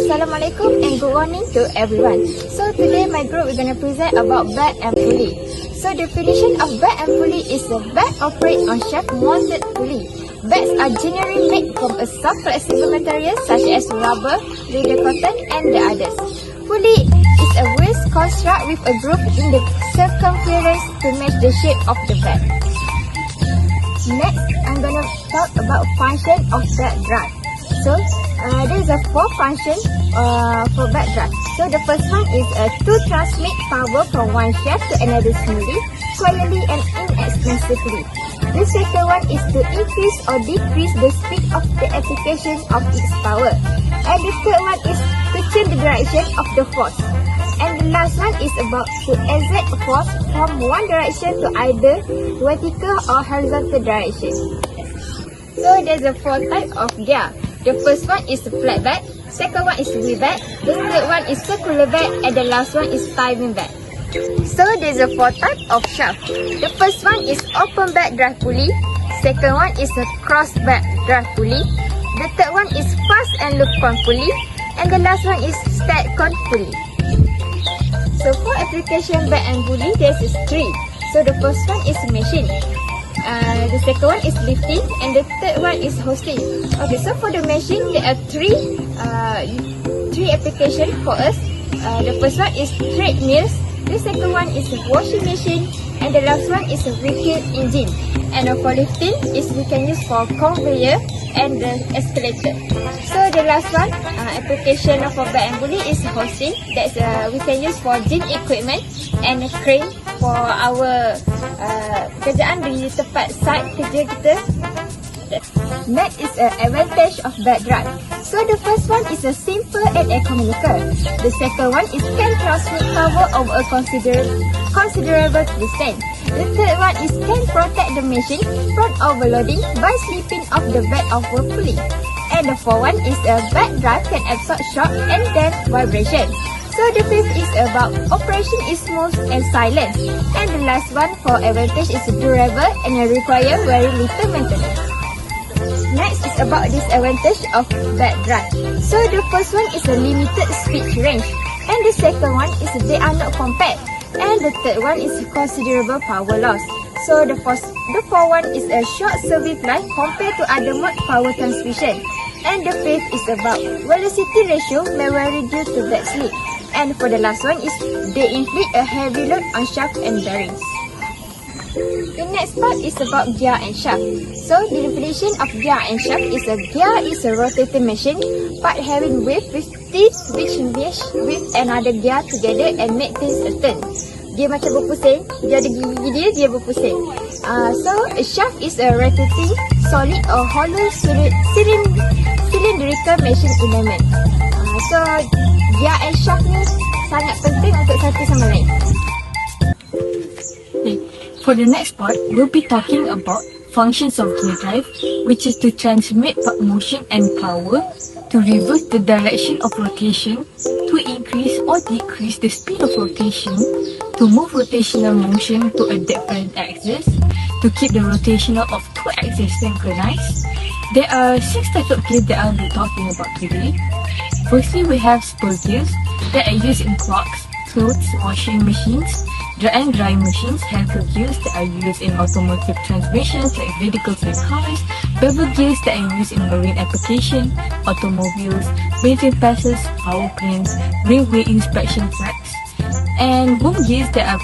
Assalamualaikum and good morning to everyone. So today my group is going to present about bag and pulley. So definition of bag and pulley is a bag operates on shaft mounted pulley. Bags are generally made from a soft flexible material such as rubber, leather, cotton and the others. Pulley is a waist construct with a groove in the circumference to match the shape of the bag. Next, I'm going to talk about function of bag drive. So, there is a 4 function for bag drive. So, the first one is to transmit power from one shaft to another smoothly, quietly and inexpensively. The second one is to increase or decrease the speed of the application of its power. And the third one is to change the direction of the force. And the last one is about to exert force from one direction to either vertical or horizontal direction. So, there's a 4 types of gear. The first one is flat bag, second one is wheel bag, the third one is circular bag, and the last one is timing bag. So there's a 4 types of shaft. The first one is open bag drive pulley, second one is a cross bag drive pulley, the third one is fast and loop con pulley, and the last one is stack con pulley. So for application bag and pulley, there's 3. So the first one is machine. The second one is lifting and the third one is hosting. Okay, so for the machine, there are 3 applications for us. The first one is treadmills, the second one is a washing machine, and the last one is a vehicle engine. And for lifting, is we can use for conveyor and the escalator. So the last one, application of bag and pulley is hosting. That's we can use for gym equipment and a crane for our pekerjaan di tempat site kerja kita. Next is an advantage of bag drive. So the first one is a simple and economical. The second one is can transmit power over a considerable distance. The third one is can protect the machine from overloading by slipping off the bag of a pulley. And the fourth one is a bag drive can absorb shock and then vibration. So the fifth is about operation is smooth and silent. And the last one for advantage is durable and require very little maintenance. Next is about disadvantage of bag drive. So the first one is a limited speed range. And the second one is they are not compact. And the third one is considerable power loss. So the fourth one is a short service life compared to other mode power transmission. And the fifth is about velocity ratio may vary due to bag slip. And for the last one is they inflict a heavy load on shaft and bearings. The next part is about gear and shaft. So the definition of gear and shaft is a gear is a rotating machine part having wheel with teeth which mesh with another gear together and make things turn. Dia macam berpusing, dia ada gigi dia berpusing. So a shaft is a rotating solid or hollow cylindrical machine element. So gear and shaft ni sangat penting untuk satu sama lain. For the next part, we'll be talking about functions of gear drive, which is to transmit motion and power, to reverse the direction of rotation, to increase or decrease the speed of rotation, to move rotational motion to a different axis, to keep the rotational of 2 axes synchronized. There are 6 types of gears that I'll be talking about today. Firstly, we have spur gears that are used in clocks, clothes washing machines, and drying machines, handle gears that are used in automotive transmissions like vehicles and cars, bevel gears that are used in marine application, automobiles, benzene passes, power plants, railway inspection tracks, and boom gears that are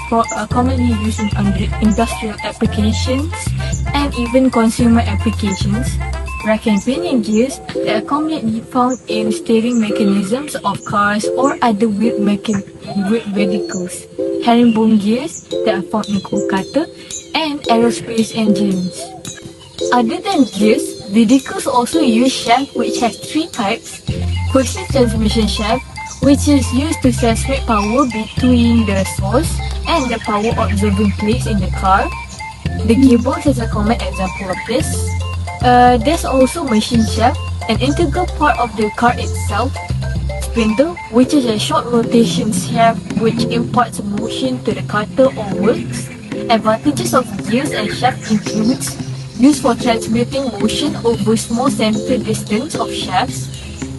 commonly used in industrial applications and even consumer applications. Rack and pinion gears that are commonly found in steering mechanisms of cars or other wheeled vehicles. Herringbone gears that are found in coal cutter and aerospace engines. Other than gears, vehicles also use shaft which has 3 types. Firstly, transmission shaft, which is used to transmit power between the source and the power absorbing place in the car. The gearbox is a common example of this. There's also machine shaft, an integral part of the car itself. Spindle, which is a short rotation shaft which imparts motion to the cutter or works. Advantages of gears and shaft includes used for transmitting motion over small center distance of shafts,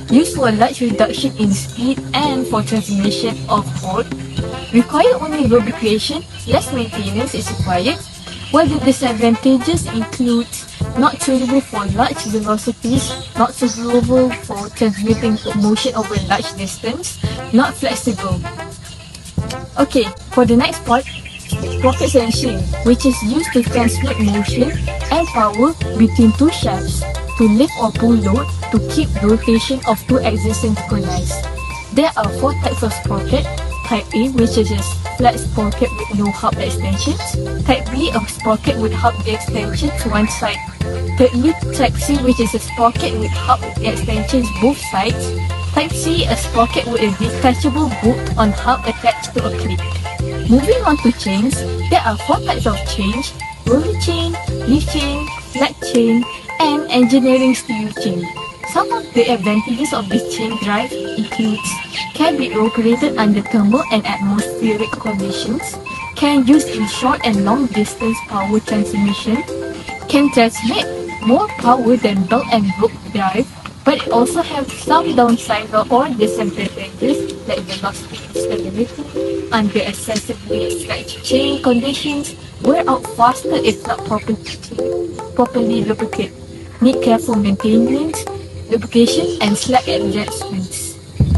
used for large reduction in speed and for transmission of torque, require only lubrication, less maintenance is required, while the disadvantages include not tunable for large velocities, not suitable for transmitting motion over large distance, not flexible. Okay, for the next part, sprocket tension, which is used to transmit motion and power between two shafts to lift or pull load to keep the rotation of two axes synchronized. There are four types of sprocket. Type A, which is a flat sprocket with no hub extensions. Type B, a sprocket with hub extension to one side. Thirdly, Type C, which is a sprocket with hub extensions both sides. Type C, a sprocket with a detachable bolt on hub attached to a clip. Moving on to chains, there are four types of chains: roller chain, leaf chain, flat chain, and engineering steel chain. Some of the advantages of this chain drive includes can be operated under thermal and atmospheric conditions, can use in short and long distance power transmission, can transmit more power than belt and rope drive, but it also has some downside or disadvantages like velocity instability under excessively stretched chain conditions, wear out faster if not properly lubricated, need careful maintenance, lubrication, and slack adjustments.